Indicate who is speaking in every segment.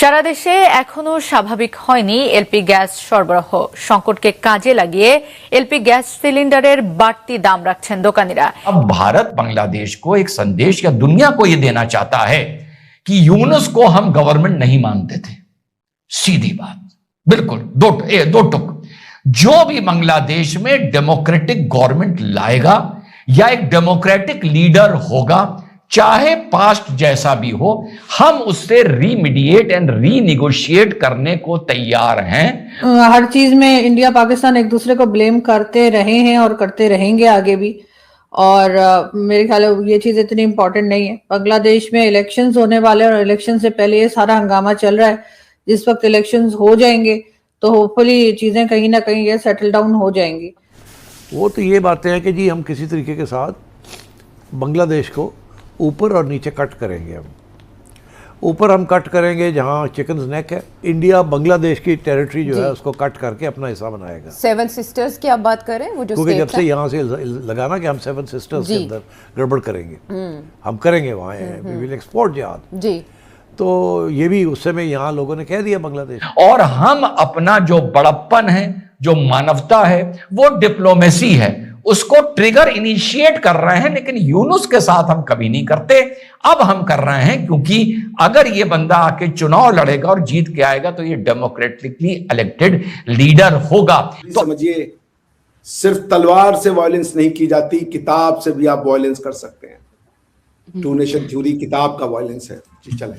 Speaker 1: সারা দেশে এখনো স্বাভাবিক হয়নি এলপি গ্যাস সরবরাহ। সংকটকে কাজে লাগিয়ে এলপি গ্যাস सिलेंडरेर बाड़ती दाम रखছেন দোকানীরা।
Speaker 2: अब भारत बांग्लादेश को एक संदेश या दुनिया को यह देना चाहता है कि यूनुस को हम गवर्नमेंट नहीं मानते थे। सीधी बात, बिल्कुल दो टुक। जो भी बांग्लादेश में डेमोक्रेटिक गवर्नमेंट लाएगा या एक डेमोक्रेटिक लीडर होगा, चाहे पास्ट जैसा भी हो, हम उससे रीमीडिएट एंड रीनिगोशिएट करने को तैयार हैं।
Speaker 3: हर चीज में इंडिया पाकिस्तान एक दूसरे को ब्लेम करते रहे हैं और करते रहेंगे आगे भी। और मेरे ख्याल में ये चीज इतनी इंपॉर्टेंट नहीं है। बांग्लादेश में इलेक्शंस होने वाले और इलेक्शन से पहले ये सारा हंगामा चल रहा है। जिस वक्त इलेक्शंस हो जाएंगे तो होपफुली चीजें कहीं ना कहीं ये सेटल डाउन हो जाएंगी।
Speaker 4: वो तो ये बातें हैं कि जी हम किसी तरीके के साथ बांग्लादेश को ऊपर और नीचे कट करेंगे। हम ऊपर हम कट करेंगे जहां चिकन्स नेक है, इंडिया बांग्लादेश की टेरिटरी जो है उसको कट करके अपना हिस्सा बनाएगा।
Speaker 5: सेवन सिस्टर्स की आप बात करें, वो जो
Speaker 4: क्योंकि जब से यहाँ से लगाना कि हम सेवन सिस्टर्स के अंदर गड़बड़ करेंगे, हम करेंगे वहाँ वी विल एक्सपोर्ट जिहाद जी। तो ये भी उस समय यहाँ लोगों ने कह दिया बांग्लादेश।
Speaker 2: और हम अपना जो बड़प्पन है, जो मानवता है, वो डिप्लोमेसी है, उसको ट्रिगर इनिशिएट कर रहे हैं। लेकिन यूनुस के साथ हम कभी नहीं करते, अब हम कर रहे हैं क्योंकि अगर ये बंदा आके चुनाव लड़ेगा और जीत के आएगा तो ये डेमोक्रेटिकली इलेक्टेड लीडर होगा।
Speaker 6: तो समझिए, सिर्फ तलवार से वायलेंस नहीं की जाती, किताब से भी आप वायलेंस कर सकते हैं। टू नेशन थ्योरी किताब का वायलेंस है। जी चलें।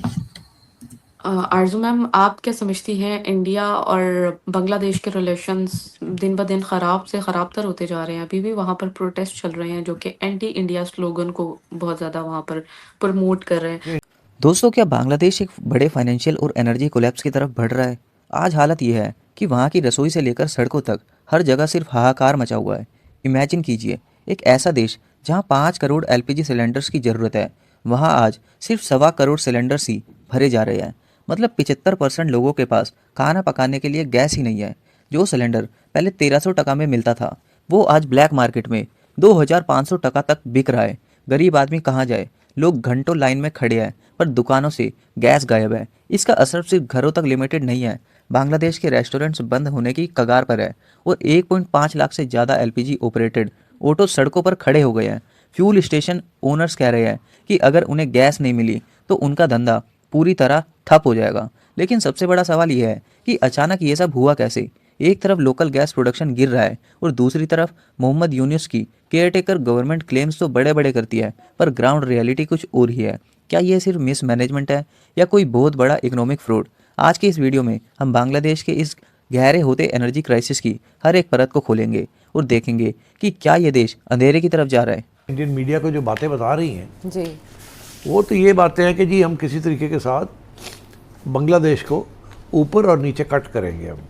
Speaker 7: आरजू मैम, आप क्या समझती हैं इंडिया और बांग्लादेश के रिलेशंस दिन ब दिन ख़राब से ख़राब तर होते जा रहे हैं। अभी भी वहाँ पर प्रोटेस्ट चल रहे हैं जो कि एंटी इंडिया स्लोगन को बहुत ज़्यादा वहाँ पर प्रमोट कर रहे हैं।
Speaker 8: दोस्तों, क्या बांग्लादेश एक बड़े फाइनेंशियल और एनर्जी कोलैप्स की तरफ बढ़ रहा है? आज हालत यह है कि वहाँ की रसोई से लेकर सड़कों तक हर जगह सिर्फ हाहाकार मचा हुआ है। इमेजिन कीजिए, एक ऐसा देश जहाँ 5 करोड़ LPG सिलेंडर्स की ज़रूरत है, वहाँ आज सिर्फ 1.25 करोड़ सिलेंडर्स ही भरे जा रहे हैं। मतलब 75% लोगों के पास खाना पकाने के लिए गैस ही नहीं है। जो सिलेंडर पहले 1300 टका में मिलता था, वो आज ब्लैक मार्केट में 2500 टका तक बिक रहा है। गरीब आदमी कहाँ जाए? लोग घंटों लाइन में खड़े हैं, पर दुकानों से गैस गायब है। इसका असर सिर्फ घरों तक लिमिटेड नहीं है, बांग्लादेश के रेस्टोरेंट्स बंद होने की कगार पर है और 1.5 लाख से ज़्यादा LPG ऑपरेटेड ऑटो सड़कों पर खड़े हो गए हैं। फ्यूल स्टेशन ओनर्स कह रहे हैं कि अगर उन्हें गैस नहीं मिली तो उनका धंधा पूरी तरह ठप हो जाएगा। लेकिन सबसे बड़ा सवाल यह है कि अचानक ये सब हुआ कैसे? एक तरफ लोकल गैस प्रोडक्शन गिर रहा है और दूसरी तरफ मोहम्मद यूनुस की केयरटेकर गवर्नमेंट क्लेम्स तो बड़े बड़े करती है, पर ग्राउंड रियलिटी कुछ और ही है। क्या ये सिर्फ मिसमैनेजमेंट है या कोई बहुत बड़ा इकोनॉमिक फ्रॉड? आज के इस वीडियो में हम बांग्लादेश के इस गहरे होते एनर्जी क्राइसिस की हर एक परत को खोलेंगे और देखेंगे कि क्या ये देश अंधेरे की तरफ जा रहा है।
Speaker 4: इंडियन मीडिया को जो बातें बता रही हैं
Speaker 5: जी,
Speaker 4: वो तो ये बातें हैं कि जी हम किसी तरीके के साथ बांग्लादेश को ऊपर और नीचे कट करेंगे। हम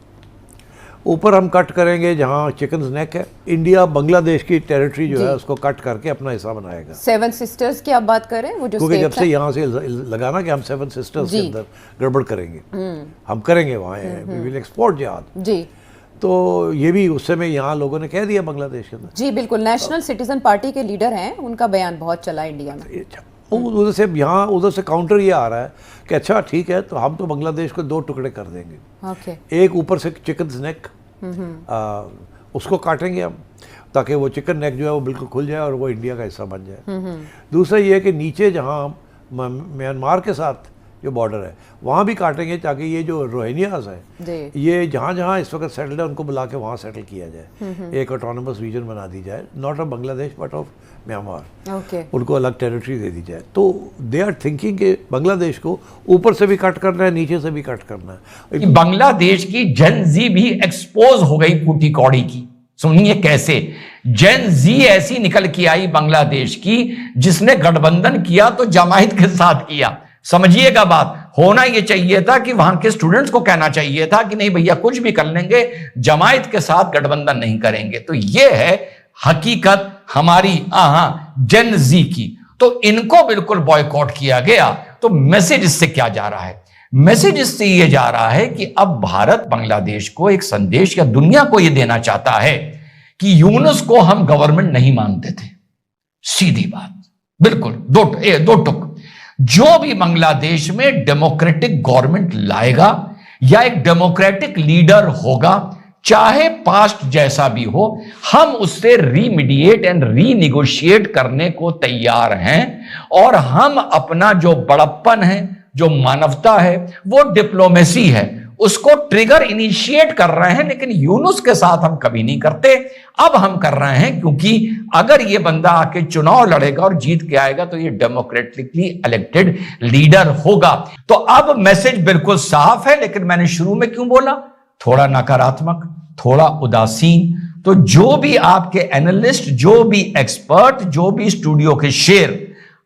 Speaker 4: ऊपर हम कट करेंगे जहां चिकन्स नेक है, इंडिया बांग्लादेश की टेरिटरी जो है उसको कट करके अपना हिस्सा बनाएगा।
Speaker 5: सेवन सिस्टर्स की आप बात करें, वो जो
Speaker 4: क्योंकि जब से यहाँ से लगाना कि हम सेवन सिस्टर्स के अंदर गड़बड़ करेंगे, हम करेंगे वहाँ वी विल एक्सपोर्ट जिहाद जी। तो ये भी उस समय यहाँ लोगों ने कह दिया बांग्लादेश के अंदर।
Speaker 5: जी बिल्कुल, नेशनल सिटीजन पार्टी के लीडर हैं, उनका बयान बहुत चला इंडिया में।
Speaker 4: उधर से यहाँ उधर से काउंटर ये आ रहा है कि अच्छा ठीक है, तो हम तो बांग्लादेश को 2 टुकड़े कर देंगे। एक ऊपर से चिकन नेक उसको काटेंगे हम, ताकि वो चिकन नेक जो है वो बिल्कुल खुल जाए और वो इंडिया का हिस्सा बन जाए। दूसरा ये है कि नीचे जहाँ म्यांमार के साथ जो बॉर्डर है वहाँ भी काटेंगे, ताकि ये जो रोहिंग्यास है ये जहाँ जहाँ इस वक्त सेटल्ड है उनको बुला के वहाँ सेटल किया जाए। एक ऑटोनमस रीजन बना दी जाए, not of Bangladesh but of Myanmar. उनको अलग टेरिटरी दे दी जाए। तो दे आर थिंकिंग कि बांग्लादेश को ऊपर से भी कट करना है, नीचे से भी कट करना है।
Speaker 2: बांग्लादेश की जेन जी भी एक्सपोज हो गई फूटी कौड़ी की। सुनिए कैसे जेन जी ऐसी निकल के आई बांग्लादेश की, जिसने गठबंधन किया तो जमायत के साथ किया। समझिएगा बात, होना यह चाहिए था कि वहां के स्टूडेंट्स को कहना चाहिए था कि नहीं भैया कुछ भी कर लेंगे, जमायत के साथ गठबंधन नहीं करेंगे। तो यह है हकीकत हमारी जेन जी की। तो इनको बिल्कुल बॉयकॉट किया गया। तो मैसेज इससे क्या जा रहा है? मैसेज इससे यह जा रहा है कि अब भारत बांग्लादेश को एक संदेश या दुनिया को यह देना चाहता है कि यूनुस को हम गवर्नमेंट नहीं मानते थे। सीधी बात, बिल्कुल दो टुक। जो भी बांग्लादेश में डेमोक्रेटिक गवर्नमेंट लाएगा या एक डेमोक्रेटिक लीडर होगा, चाहे पास्ट जैसा भी हो, हम उससे रीमीडिएट एंड रीनिगोशिएट करने को तैयार हैं। और हम अपना जो बड़प्पन है, जो मानवता है, वो डिप्लोमेसी है, उसको ट्रिगर इनिशिएट कर रहे हैं। लेकिन यूनुस के साथ हम कभी नहीं करते, अब हम कर रहे हैं, क्योंकि अगर ये बंदा आके चुनाव लड़ेगा और जीत के आएगा तो ये डेमोक्रेटिकली इलेक्टेड लीडर होगा। तो अब मैसेज बिल्कुल साफ है। लेकिन मैंने शुरू में क्यों बोला थोड़ा नकारात्मक, थोड़ा उदासीन? तो जो भी आपके एनालिस्ट, जो भी एक्सपर्ट, जो भी स्टूडियो के शेर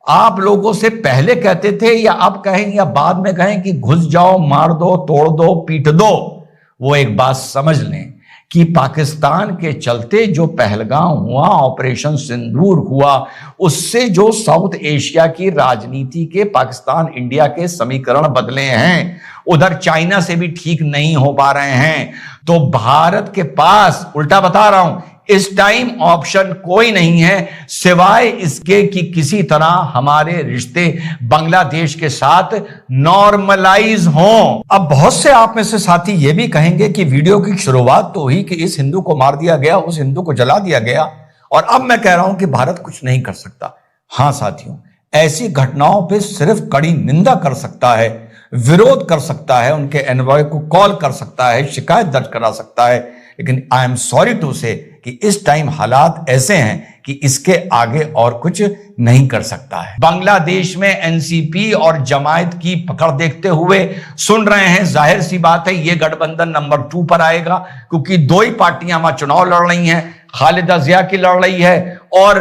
Speaker 2: आप लोगों से पहले कहते थे या अब कहें या बाद में कहें कि घुस जाओ, मार दो, तोड़ दो, पीट दो, वो एक बात समझ लें कि पाकिस्तान के चलते जो पहलगाम हुआ, ऑपरेशन सिंदूर हुआ, उससे जो साउथ एशिया की राजनीति के पाकिस्तान इंडिया के समीकरण बदले हैं, उधर चाइना से भी ठीक नहीं हो पा रहे हैं। तो भारत के पास, उल्टा बता रहा हूं, इस टाइम ऑप्शन कोई नहीं है सिवाय इसके कि किसी तरह हमारे रिश्ते बांग्लादेश के साथ नॉर्मलाइज हों। अब बहुत से आप में से साथी ये भी कहेंगे कि वीडियो की शुरुआत तो हुई कि इस हिंदू को मार दिया गया, उस हिंदू को जला दिया गया, और अब मैं कह रहा हूं कि भारत कुछ नहीं कर सकता। हां साथियों, ऐसी घटनाओं पे सिर्फ कड़ी निंदा कर सकता है, विरोध कर सकता है, उनके एनवॉय को कॉल कर सकता है, शिकायत दर्ज करा सकता है। लेकिन आई एम सॉरी टू से कि इस टाइम हालात ऐसे हैं कि इसके आगे और कुछ नहीं कर सकता है। बांग्लादेश में एनसीपी और जमायत की पकड़ देखते हुए सुन रहे हैं, जाहिर सी बात है ये गठबंधन नंबर 2 पर आएगा, क्योंकि दो ही पार्टियां वहां चुनाव लड़ रही हैं। खालिदा जिया की लड़ रही है और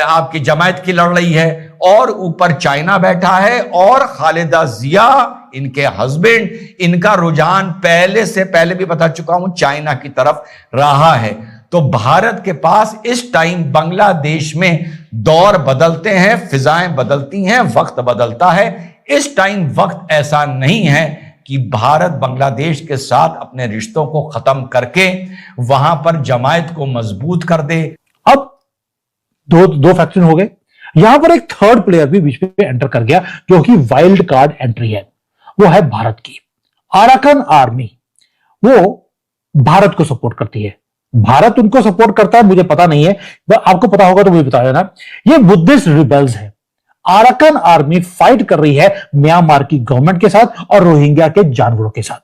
Speaker 2: आपकी जमायत की लड़ रही है, और ऊपर चाइना बैठा है, और खालिदा जिया, इनके हस्बैंड, इनका रुझान पहले से पहले भी बता चुका हूं चाइना की तरफ रहा है। तो भारत के पास इस टाइम बांग्लादेश में दौर बदलते हैं, फिजाएं बदलती हैं, वक्त बदलता है। इस टाइम वक्त ऐसा नहीं है कि भारत बांग्लादेश के साथ अपने रिश्तों को खत्म करके वहां पर जमायत को मजबूत कर दे।
Speaker 9: अब दो फैक्शन हो गए, यहां पर एक थर्ड प्लेयर भी बीच में एंटर कर गया, जो कि वाइल्ड कार्ड एंट्री है, वो है भारत की अराकान आर्मी। वो भारत को सपोर्ट करती है, भारत उनको सपोर्ट करता है, मुझे पता नहीं है, आपको पता होगा तो मुझे बता देना। ये बुद्धिस्ट रिबेल्स है। अराकान आर्मी फाइट कर रही है म्यांमार की गवर्नमेंट के साथ और रोहिंग्या के जानवरों के साथ,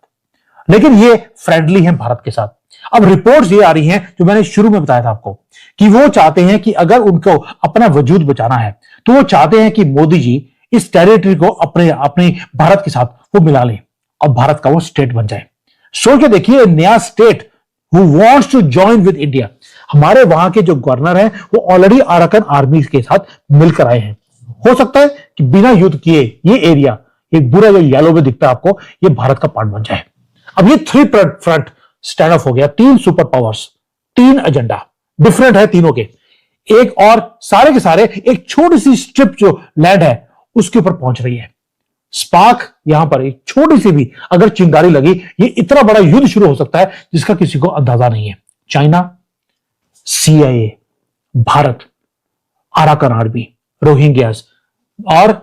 Speaker 9: लेकिन ये फ्रेंडली है भारत के साथ। अब रिपोर्ट्स ये आ रही हैं, जो मैंने शुरू में बताया था आपको, कि वो चाहते हैं कि अगर उनको अपना वजूद बचाना है तो वो चाहते हैं कि मोदी जी इस टेरिटरी को अपने भारत के साथ वो मिला लें और भारत का वो स्टेट बन जाए। सोच के देखिए, नया state who wants to join with India। हमारे वहां के जो गवर्नर हैं वो ऑलरेडी अराकान आर्मी के साथ मिलकर आए हैं। हो सकता है कि बिना युद्ध किए ये एरिया, एक बुरा जो येलो में दिखता है आपको, ये भारत का पार्ट बन जाए। अब ये 3 फ्रंट स्टैंड ऑफ हो गया, 3 सुपर पावर्स, 3 एजेंडा डिफरेंट है तीनों के। एक और सारे के सारे एक छोटी सी स्ट्रिप जो लैंड है उसके ऊपर पहुंच रही है। स्पार्क, यहां पर एक छोटी सी भी अगर चिंगारी लगी, ये इतना बड़ा युद्ध शुरू हो सकता है जिसका किसी को अंदाजा नहीं है। China, CIA, Bharat, Arakan army, Rohingyas और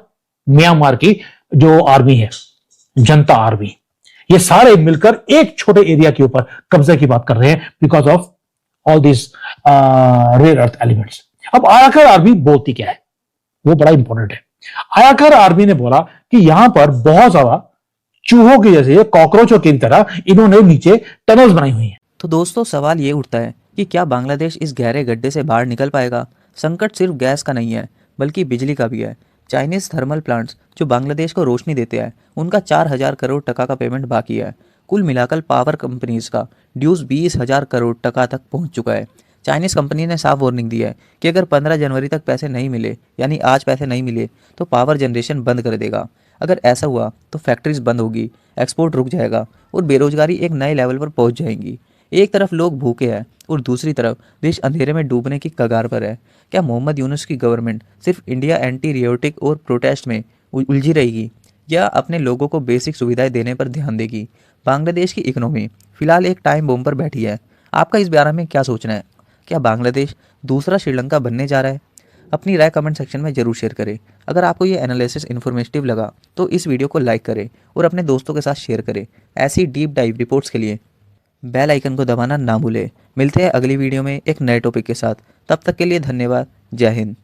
Speaker 9: म्यांमार की जो आर्मी है, जनता आर्मी, ये सारे मिलकर एक छोटे एरिया के ऊपर कब्जे की बात कर रहे हैं because of all this rare earth elements. अब अराकान आर्मी बोलती क्या है, वो बड़ा इंपॉर्टेंट है। अराकान आर्मी ने बोला कि यहां पर बहुत ज्यादा चूहों की जैसे, कॉकरोचों की तरह इन्होंने नीचे टनल्स बनाई हुई हैं।
Speaker 8: तो दोस्तों सवाल ये उठता है कि क्या बांग्लादेश इस गहरे गड्ढे से बाहर निकल पाएगा? संकट सिर्फ गैस का नहीं है बल्कि बिजली का भी है। चाइनीज थर्मल प्लांट्स जो बांग्लादेश को रोशनी देते हैं, उनका 4000 करोड़ टका का पेमेंट बाकी है। कुल मिलाकर पावर कंपनीज का ड्यूज 20,000 करोड़ टका तक पहुंच चुका है। चाइनीज़ कंपनी ने साफ वार्निंग दी है कि अगर 15 जनवरी तक पैसे नहीं मिले, यानी आज पैसे नहीं मिले, तो पावर जनरेशन बंद कर देगा। अगर ऐसा हुआ तो फैक्ट्रीज बंद होगी, एक्सपोर्ट रुक जाएगा और बेरोजगारी एक नए लेवल पर पहुंच जाएगी। एक तरफ लोग भूखे हैं और दूसरी तरफ देश अंधेरे में डूबने की कगार पर है। क्या मोहम्मद यूनुस की गवर्नमेंट सिर्फ इंडिया एंटी रियोटिक और प्रोटेस्ट में उलझी रहेगी या अपने लोगों को बेसिक सुविधाएं देने पर ध्यान देगी? बांग्लादेश की इकोनॉमी फिलहाल एक टाइम बम पर बैठी है। आपका इस बारे में क्या सोचना है? क्या बांग्लादेश दूसरा श्रीलंका बनने जा रहा है? अपनी राय कमेंट सेक्शन में जरूर शेयर करें। अगर आपको ये एनालिसिस इन्फॉर्मेटिव लगा तो इस वीडियो को लाइक करें और अपने दोस्तों के साथ शेयर करें। ऐसी डीप डाइव रिपोर्ट्स के लिए बेल आइकन को दबाना ना भूलें। मिलते हैं अगली वीडियो में एक नए टॉपिक के साथ। तब तक के लिए धन्यवाद। जय हिंद।